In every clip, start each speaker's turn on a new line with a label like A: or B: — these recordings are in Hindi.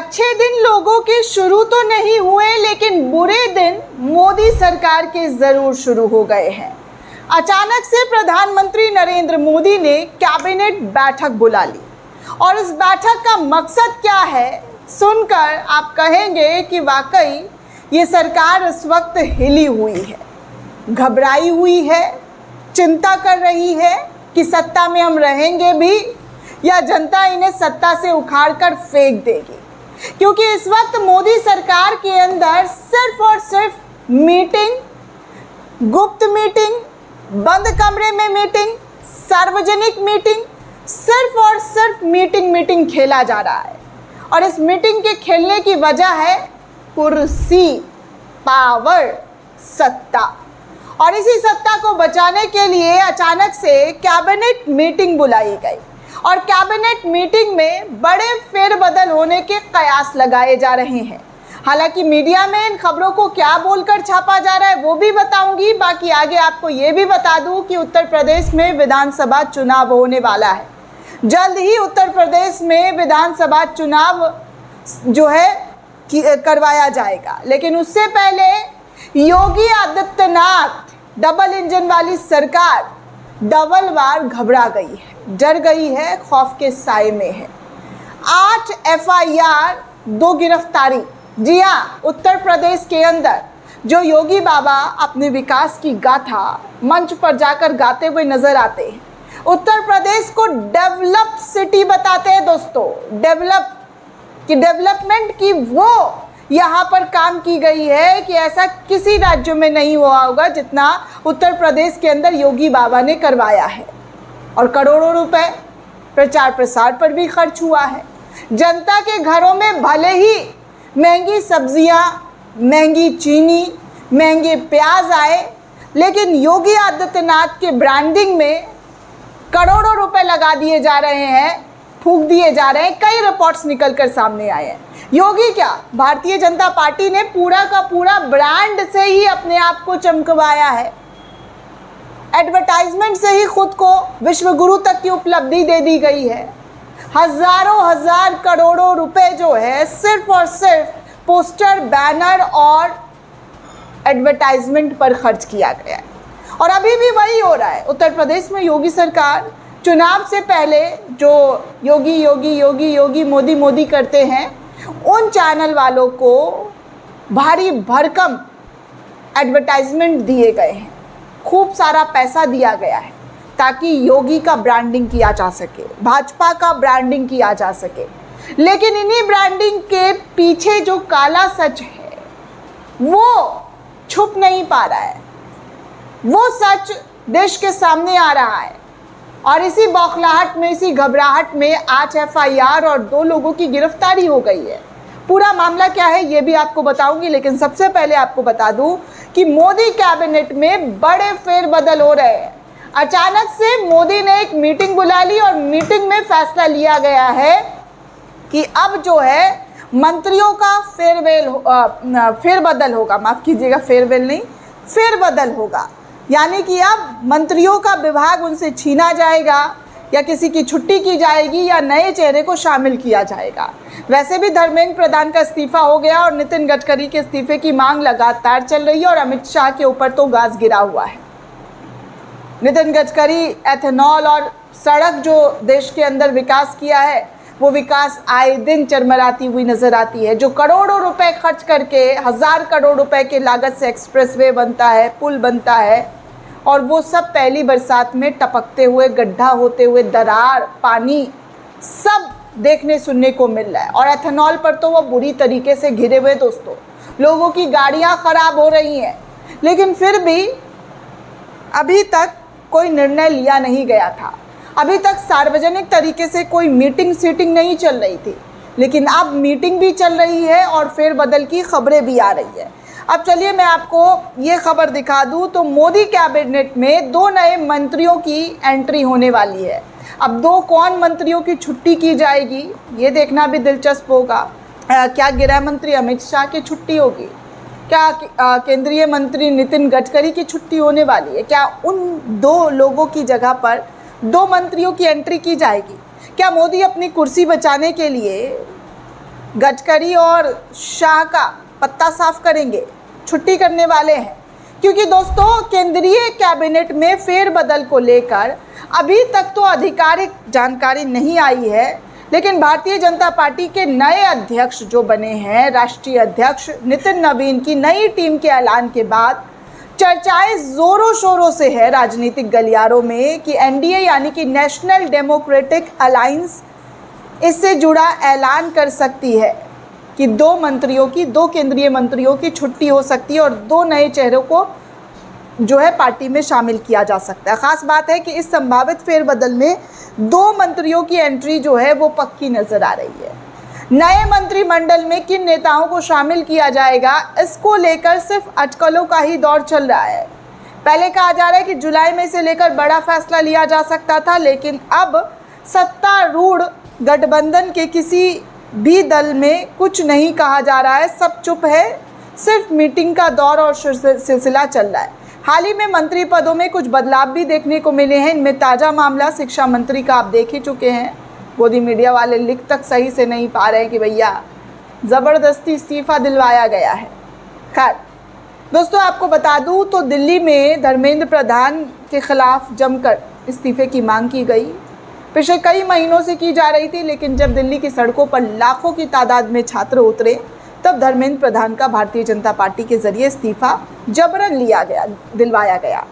A: अच्छे दिन लोगों के शुरू तो नहीं हुए, लेकिन बुरे दिन मोदी सरकार के जरूर शुरू हो गए हैं। अचानक से प्रधानमंत्री नरेंद्र मोदी ने कैबिनेट बैठक बुला ली और इस बैठक का मकसद क्या है सुनकर आप कहेंगे कि वाकई ये सरकार इस वक्त हिली हुई है, घबराई हुई है, चिंता कर रही है कि सत्ता में हम रहेंगे भी या जनता इन्हें सत्ता से उखाड़ कर फेंक देगी। क्योंकि इस वक्त मोदी सरकार के अंदर सिर्फ और सिर्फ मीटिंग, गुप्त मीटिंग, बंद कमरे में मीटिंग, सार्वजनिक मीटिंग, सिर्फ और सिर्फ मीटिंग खेला जा रहा है। और इस मीटिंग के खेलने की वजह है कुर्सी, पावर, सत्ता। और इसी सत्ता को बचाने के लिए अचानक से कैबिनेट मीटिंग बुलाई गई और कैबिनेट मीटिंग में बड़े फेरबदल होने के कयास लगाए जा रहे हैं। हालांकि मीडिया में इन खबरों को क्या बोलकर छापा जा रहा है वो भी बताऊंगी। बाकी आगे आपको ये भी बता दूं कि उत्तर प्रदेश में विधानसभा चुनाव होने वाला है। जल्द ही उत्तर प्रदेश में विधानसभा चुनाव जो है करवाया जाएगा, लेकिन उससे पहले योगी आदित्यनाथ डबल इंजन वाली सरकार डबल बार घबरा गई है, डर गई है, खौफ के साए में है। 8 FIR, 2 गिरफ्तारी। जी हाँ, उत्तर प्रदेश के अंदर जो योगी बाबा अपने विकास की गाथा मंच पर जाकर गाते हुए नजर आते हैं, उत्तर प्रदेश को डेवलप सिटी बताते हैं दोस्तों। डेवलपमेंट की वो यहाँ पर काम की गई है कि ऐसा किसी राज्य में नहीं हुआ होगा जितना उत्तर प्रदेश के अंदर योगी बाबा ने करवाया है। और करोड़ों रुपए प्रचार प्रसार पर भी खर्च हुआ है। जनता के घरों में भले ही महंगी सब्जियां, महंगी चीनी, महंगे प्याज आए, लेकिन योगी आदित्यनाथ के ब्रांडिंग में करोड़ों रुपए लगा दिए जा रहे हैं, फूंक दिए जा रहे हैं। कई रिपोर्ट्स निकल कर सामने आए हैं। योगी क्या, भारतीय जनता पार्टी ने पूरा का पूरा ब्रांड से ही अपने आप को चमकवाया है। एडवर्टाइजमेंट से ही खुद को विश्व गुरु तक की उपलब्धि दे दी गई है। हजारों हजार करोड़ों रुपए जो है सिर्फ और सिर्फ पोस्टर, बैनर और एडवर्टाइजमेंट पर खर्च किया गया है। और अभी भी वही हो रहा है। उत्तर प्रदेश में योगी सरकार चुनाव से पहले जो योगी योगी योगी योगी मोदी मोदी करते हैं, उन चैनल वालों को भारी भरकम एडवर्टाइजमेंट दिए गए हैं, खूब सारा पैसा दिया गया है ताकि योगी का ब्रांडिंग किया जा सके, भाजपा का ब्रांडिंग किया जा सके। लेकिन इन्हीं ब्रांडिंग के पीछे जो काला सच है वो छुप नहीं पा रहा है। वो सच देश के सामने आ रहा है और इसी बौखलाहट में, इसी घबराहट में 8 FIR और 2 लोगों की गिरफ्तारी हो गई है। पूरा मामला क्या है ये भी आपको बताऊंगी, लेकिन सबसे पहले आपको बता दूं कि मोदी कैबिनेट में बड़े फेरबदल हो रहे हैं। अचानक से मोदी ने एक मीटिंग बुला ली और मीटिंग में फैसला लिया गया है कि अब जो है मंत्रियों का फेरबदल होगा। माफ़ कीजिएगा, फेरवेल नहीं, फेरबदल होगा। यानी कि अब मंत्रियों का विभाग उनसे छीना जाएगा या किसी की छुट्टी की जाएगी या नए चेहरे को शामिल किया जाएगा। वैसे भी धर्मेंद्र प्रधान का इस्तीफा हो गया और नितिन गडकरी के इस्तीफे की मांग लगातार चल रही है और अमित शाह के ऊपर तो गाज गिरा हुआ है। नितिन गडकरी एथेनॉल और सड़क जो देश के अंदर विकास किया है, वो विकास आए दिन चरमराती हुई नजर आती है। जो करोड़ों रुपए खर्च करके, 1000 करोड़ रुपए के लागत से एक्सप्रेसवे बनता है, पुल बनता है, और वो सब पहली बरसात में टपकते हुए, गड्ढा होते हुए, दरार, पानी सब देखने सुनने को मिल रहा है। और एथेनॉल पर तो वो बुरी तरीके से घिरे हुए दोस्तों, लोगों की गाड़ियां खराब हो रही हैं। लेकिन फिर भी अभी तक कोई निर्णय लिया नहीं गया था। अभी तक सार्वजनिक तरीके से कोई मीटिंग सीटिंग नहीं चल रही थी, लेकिन अब मीटिंग भी चल रही है और फेरबदल की खबरें भी आ रही है। अब चलिए मैं आपको ये खबर दिखा दूं तो मोदी कैबिनेट में 2 नए मंत्रियों की एंट्री होने वाली है। अब 2 कौन मंत्रियों की छुट्टी की जाएगी ये देखना भी दिलचस्प होगा। क्या गृह मंत्री अमित शाह की छुट्टी होगी? क्या केंद्रीय मंत्री नितिन गडकरी की छुट्टी होने वाली है? क्या उन 2 लोगों की जगह पर 2 मंत्रियों की एंट्री की जाएगी? क्या मोदी अपनी कुर्सी बचाने के लिए गडकरी और शाह का पत्ता साफ करेंगे, छुट्टी करने वाले हैं। क्योंकि दोस्तों, केंद्रीय कैबिनेट में फेरबदल को लेकर अभी तक तो आधिकारिक जानकारी नहीं आई है, लेकिन भारतीय जनता पार्टी के नए अध्यक्ष जो बने हैं, राष्ट्रीय अध्यक्ष नितिन नवीन की नई टीम के ऐलान के बाद चर्चाएं जोरों शोरों से है राजनीतिक गलियारों में कि एनडीए यानी कि नेशनल डेमोक्रेटिक अलायंस इससे जुड़ा ऐलान कर सकती है कि दो केंद्रीय मंत्रियों की छुट्टी हो सकती है और 2 नए चेहरों को जो है पार्टी में शामिल किया जा सकता है। खास बात है कि इस संभावित फेरबदल में 2 मंत्रियों की एंट्री जो है वो पक्की नजर आ रही है। नए मंत्रिमंडल में किन नेताओं को शामिल किया जाएगा, इसको लेकर सिर्फ अटकलों का ही दौर चल रहा है। पहले कहा जा रहा है कि जुलाई में से लेकर बड़ा फैसला लिया जा सकता था, लेकिन अब सत्तारूढ़ गठबंधन के किसी भी दल में कुछ नहीं कहा जा रहा है, सब चुप है, सिर्फ मीटिंग का दौर और सिलसिला चल रहा है। हाल ही में मंत्री पदों में कुछ बदलाव भी देखने को मिले हैं। इनमें ताज़ा मामला शिक्षा मंत्री का आप देख ही चुके हैं। गोदी मीडिया वाले लिख तक सही से नहीं पा रहे हैं कि भैया ज़बरदस्ती इस्तीफ़ा दिलवाया गया है। खैर दोस्तों, आपको बता दूं तो दिल्ली में धर्मेंद्र प्रधान के खिलाफ जमकर इस्तीफे की मांग की गई। पिछले कई महीनों से की जा रही थी, लेकिन जब दिल्ली की सड़कों पर लाखों की तादाद में छात्र उतरे, तब धर्मेंद्र प्रधान का भारतीय जनता पार्टी के जरिए इस्तीफा जबरन दिलवाया गया,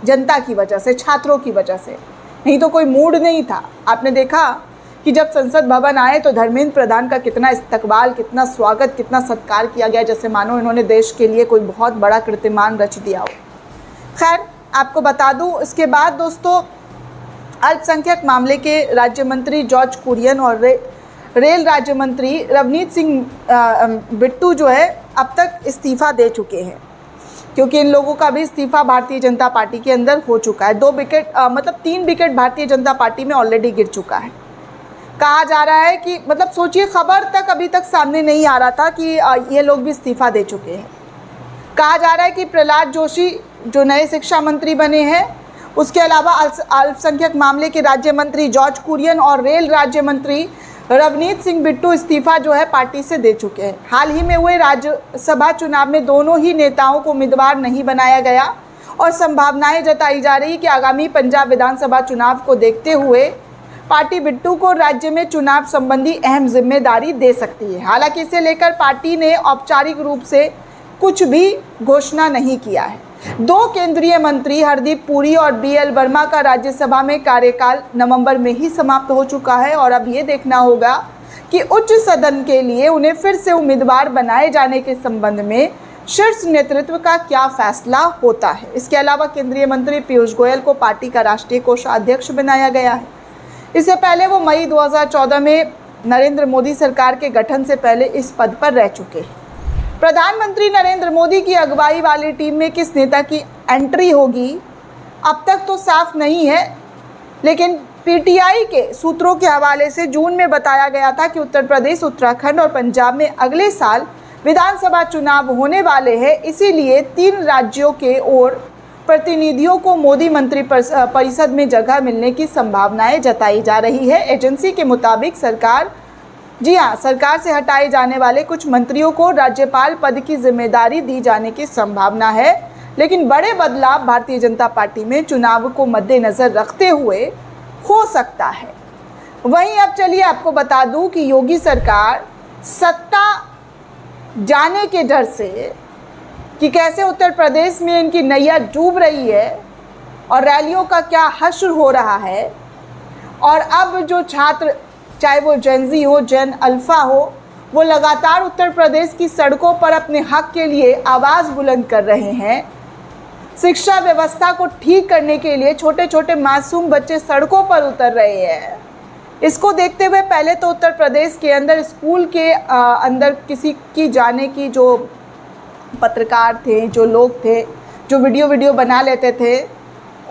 A: जनता की वजह से, छात्रों की वजह से, नहीं तो कोई मूड नहीं था। आपने देखा कि जब संसद भवन आए तो धर्मेंद्र प्रधान का कितना इस्तकबाल, कितना स्वागत, कितना सत्कार किया गया, जैसे मानो इन्होंने देश के लिए कोई बहुत बड़ा कीर्तिमान रच दिया हो। खैर आपको बता दूं, इसके बाद दोस्तों अल्पसंख्यक मामले के राज्य मंत्री जॉर्ज कुरियन और रेल राज्य मंत्री रवनीत सिंह बिट्टू जो है अब तक इस्तीफ़ा दे चुके हैं, क्योंकि इन लोगों का भी इस्तीफ़ा भारतीय जनता पार्टी के अंदर हो चुका है। 3 विकेट भारतीय जनता पार्टी में ऑलरेडी गिर चुका है। कहा जा रहा है कि सोचिए, खबर तक अभी तक सामने नहीं आ रहा था कि ये लोग भी इस्तीफ़ा दे चुके हैं। कहा जा रहा है कि प्रहलाद जोशी जो नए शिक्षा मंत्री बने हैं, उसके अलावा अल्पसंख्यक मामले के राज्य मंत्री जॉर्ज कुरियन और रेल राज्य मंत्री रवनीत सिंह बिट्टू इस्तीफ़ा जो है पार्टी से दे चुके हैं। हाल ही में हुए राज्यसभा चुनाव में दोनों ही नेताओं को उम्मीदवार नहीं बनाया गया और संभावनाएं जताई जा रही कि आगामी पंजाब विधानसभा चुनाव को देखते हुए पार्टी बिट्टू को राज्य में चुनाव संबंधी अहम जिम्मेदारी दे सकती है। हालांकि इसे लेकर पार्टी ने औपचारिक रूप से कुछ भी घोषणा नहीं किया है। 2 केंद्रीय मंत्री हरदीप पुरी और BL वर्मा का राज्यसभा में कार्यकाल नवंबर में ही समाप्त हो चुका है और अब ये देखना होगा कि उच्च सदन के लिए उन्हें फिर से उम्मीदवार बनाए जाने के संबंध में शीर्ष नेतृत्व का क्या फैसला होता है। इसके अलावा केंद्रीय मंत्री पीयूष गोयल को पार्टी का राष्ट्रीय कोषाध्यक्ष बनाया गया है। इससे पहले वो मई 2014 में नरेंद्र मोदी सरकार के गठन से पहले इस पद पर रह चुके हैं। प्रधानमंत्री नरेंद्र मोदी की अगुवाई वाली टीम में किस नेता की एंट्री होगी अब तक तो साफ नहीं है, लेकिन PTI के सूत्रों के हवाले से जून में बताया गया था कि उत्तर प्रदेश, उत्तराखंड और पंजाब में अगले साल विधानसभा चुनाव होने वाले हैं। इसीलिए 3 राज्यों के और प्रतिनिधियों को मोदी मंत्री परिषद में जगह मिलने की संभावनाएं जताई जा रही है। एजेंसी के मुताबिक सरकार से हटाए जाने वाले कुछ मंत्रियों को राज्यपाल पद की जिम्मेदारी दी जाने की संभावना है, लेकिन बड़े बदलाव भारतीय जनता पार्टी में चुनाव को मद्देनजर रखते हुए हो सकता है। वहीं अब चलिए आपको बता दूं कि योगी सरकार सत्ता जाने के डर से कि कैसे उत्तर प्रदेश में इनकी नैया डूब रही है और रैलियों का क्या हश्र हो रहा है, और अब जो छात्र, चाहे वो जेन ज़ी हो, जेन अल्फ़ा हो, वो लगातार उत्तर प्रदेश की सड़कों पर अपने हक के लिए आवाज़ बुलंद कर रहे हैं। शिक्षा व्यवस्था को ठीक करने के लिए छोटे छोटे मासूम बच्चे सड़कों पर उतर रहे हैं। इसको देखते हुए पहले तो उत्तर प्रदेश के अंदर स्कूल के अंदर किसी की जाने की, जो पत्रकार थे, जो लोग थे, जो वीडियो बना लेते थे,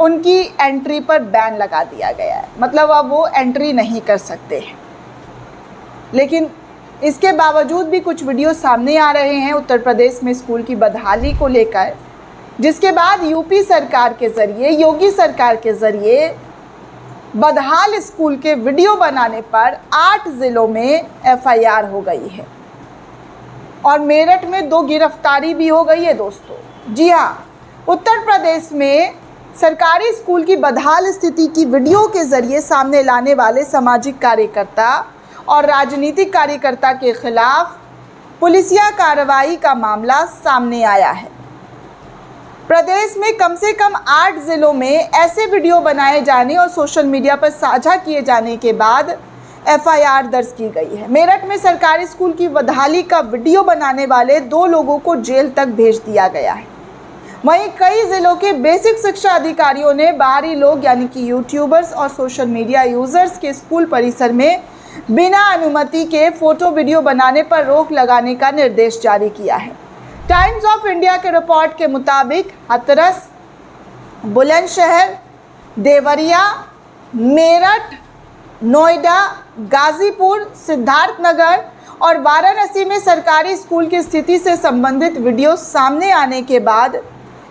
A: उनकी एंट्री पर बैन लगा दिया गया है। मतलब अब वो एंट्री नहीं कर सकते हैं। लेकिन इसके बावजूद भी कुछ वीडियो सामने आ रहे हैं उत्तर प्रदेश में स्कूल की बदहाली को लेकर, जिसके बाद यूपी सरकार के ज़रिए, योगी सरकार के ज़रिए बदहाल स्कूल के वीडियो बनाने पर 8 ज़िलों में FIR हो गई है। और मेरठ में 2 गिरफ्तारी भी हो गई है दोस्तों। जी हाँ, उत्तर प्रदेश में सरकारी स्कूल की बदहाल स्थिति की वीडियो के जरिए सामने लाने वाले सामाजिक कार्यकर्ता और राजनीतिक कार्यकर्ता के खिलाफ पुलिसिया कार्रवाई का मामला सामने आया है। प्रदेश में कम से कम 8 जिलों में ऐसे वीडियो बनाए जाने और सोशल मीडिया पर साझा किए जाने के बाद एफआईआर दर्ज की गई है। मेरठ में सरकारी स्कूल की बदहाली का वीडियो बनाने वाले 2 लोगों को जेल तक भेज दिया गया है। वहीं कई जिलों के बेसिक शिक्षा अधिकारियों ने बाहरी लोग यानी कि यूट्यूबर्स और सोशल मीडिया यूजर्स के स्कूल परिसर में बिना अनुमति के फोटो वीडियो बनाने पर रोक लगाने का निर्देश जारी किया है। टाइम्स ऑफ इंडिया के रिपोर्ट के मुताबिक हाथरस, बुलंदशहर, देवरिया, मेरठ, नोएडा, गाजीपुर, सिद्धार्थनगर और वाराणसी में सरकारी स्कूल की स्थिति से संबंधित वीडियो सामने आने के बाद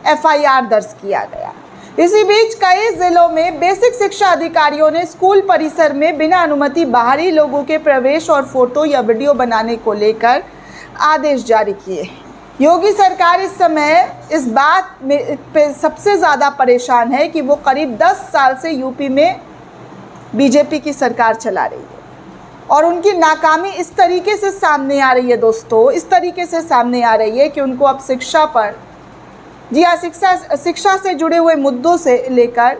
A: एफआईआर दर्ज किया गया। इसी बीच कई जिलों में बेसिक शिक्षा अधिकारियों ने स्कूल परिसर में बिना अनुमति बाहरी लोगों के प्रवेश और फोटो या वीडियो बनाने को लेकर आदेश जारी किए। योगी सरकार इस समय इस बात में पे सबसे ज़्यादा परेशान है कि वो करीब 10 साल से यूपी में बीजेपी की सरकार चला रही है और उनकी नाकामी इस तरीके से सामने आ रही है दोस्तों, इस तरीके से सामने आ रही है कि उनको अब शिक्षा पर, जी हाँ, शिक्षा से जुड़े हुए मुद्दों से लेकर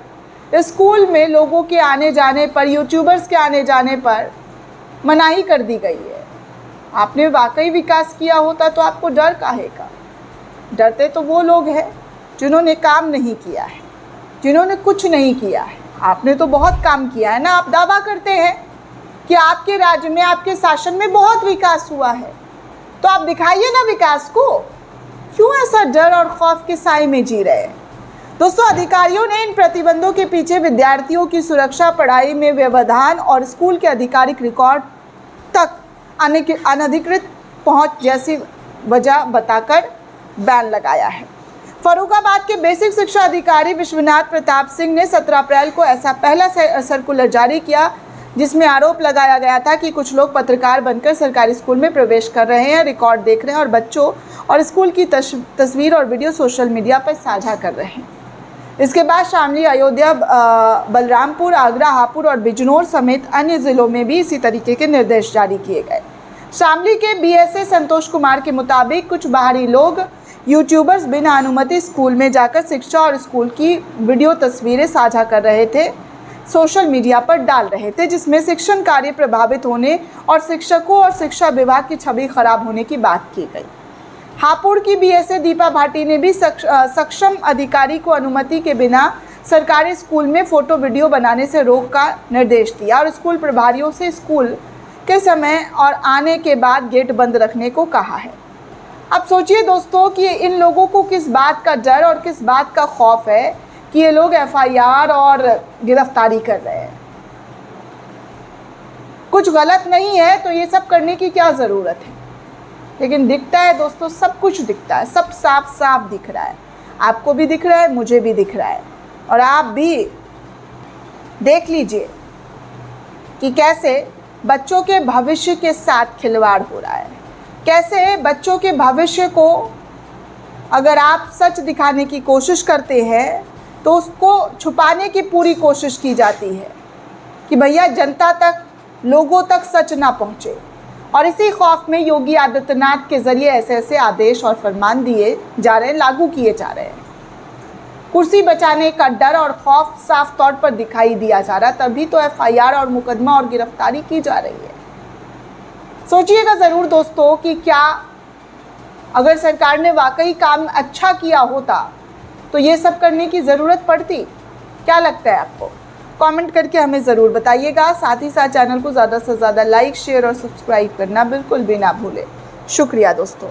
A: स्कूल में लोगों के आने जाने पर, यूट्यूबर्स के आने जाने पर मनाही कर दी गई है। आपने वाकई विकास किया होता तो आपको डर काहे का? डरते तो वो लोग हैं जिन्होंने काम नहीं किया है, जिन्होंने कुछ नहीं किया है। आपने तो बहुत काम किया है ना। आप दावा करते हैं कि आपके राज्य में, आपके शासन में बहुत विकास हुआ है, तो आप दिखाइए ना विकास को। क्यों ऐसा डर और खौफ के साए में जी रहे हैं? दोस्तों, अधिकारियों ने इन प्रतिबंधों के पीछे विद्यार्थियों की सुरक्षा, पढ़ाई में व्यवधान और स्कूल के आधिकारिक रिकॉर्ड तक अनधिकृत पहुंच जैसी वजह बताकर बैन लगाया है। फर्रुखाबाद के बेसिक शिक्षा अधिकारी विश्वनाथ प्रताप सिंह ने 17 अप्रैल को ऐसा पहला सर्कुलर जारी किया जिसमें आरोप लगाया गया था कि कुछ लोग पत्रकार बनकर सरकारी स्कूल में प्रवेश कर रहे हैं, रिकॉर्ड देख रहे हैं और बच्चों और स्कूल की तस्वीर और वीडियो सोशल मीडिया पर साझा कर रहे हैं। इसके बाद शामली, अयोध्या, बलरामपुर, आगरा, हापुड़ और बिजनौर समेत अन्य जिलों में भी इसी तरीके के निर्देश जारी किए गए। शामली के बीएसए संतोष कुमार के मुताबिक कुछ बाहरी लोग, यूट्यूबर्स बिना अनुमति स्कूल में जाकर शिक्षा और स्कूल की वीडियो तस्वीरें साझा कर रहे थे, सोशल मीडिया पर डाल रहे थे, जिसमें शिक्षण कार्य प्रभावित होने और शिक्षकों और शिक्षा विभाग की छवि खराब होने की बात की गई। हापुड़ की बीएसए दीपा भाटी ने भी सक्षम अधिकारी को अनुमति के बिना सरकारी स्कूल में फोटो वीडियो बनाने से रोक का निर्देश दिया और स्कूल प्रभारियों से स्कूल के समय और आने के बाद गेट बंद रखने को कहा है। अब सोचिए दोस्तों कि इन लोगों को किस बात का डर और किस बात का खौफ है कि ये लोग एफआईआर और गिरफ्तारी कर रहे हैं। कुछ गलत नहीं है तो ये सब करने की क्या ज़रूरत है? लेकिन दिखता है दोस्तों, सब कुछ दिखता है, सब साफ साफ दिख रहा है। आपको भी दिख रहा है, मुझे भी दिख रहा है, और आप भी देख लीजिए कि कैसे बच्चों के भविष्य के साथ खिलवाड़ हो रहा है, कैसे बच्चों के भविष्य को अगर आप सच दिखाने की कोशिश करते हैं तो उसको छुपाने की पूरी कोशिश की जाती है कि भैया जनता तक, लोगों तक सच ना पहुँचे। और इसी खौफ में योगी आदित्यनाथ के ज़रिए ऐसे ऐसे आदेश और फरमान दिए जा रहे हैं, लागू किए जा रहे हैं। कुर्सी बचाने का डर और खौफ साफ तौर पर दिखाई दिया जा रहा, तभी तो एफआईआर और मुकदमा और गिरफ्तारी की जा रही है। सोचिएगा ज़रूर दोस्तों कि क्या अगर सरकार ने वाकई काम अच्छा किया होता तो ये सब करने की ज़रूरत पड़ती? क्या लगता है आपको? कमेंट करके हमें ज़रूर बताइएगा। साथ ही साथ चैनल को ज़्यादा से ज़्यादा लाइक, शेयर और सब्सक्राइब करना बिल्कुल भी ना भूलें। शुक्रिया दोस्तों।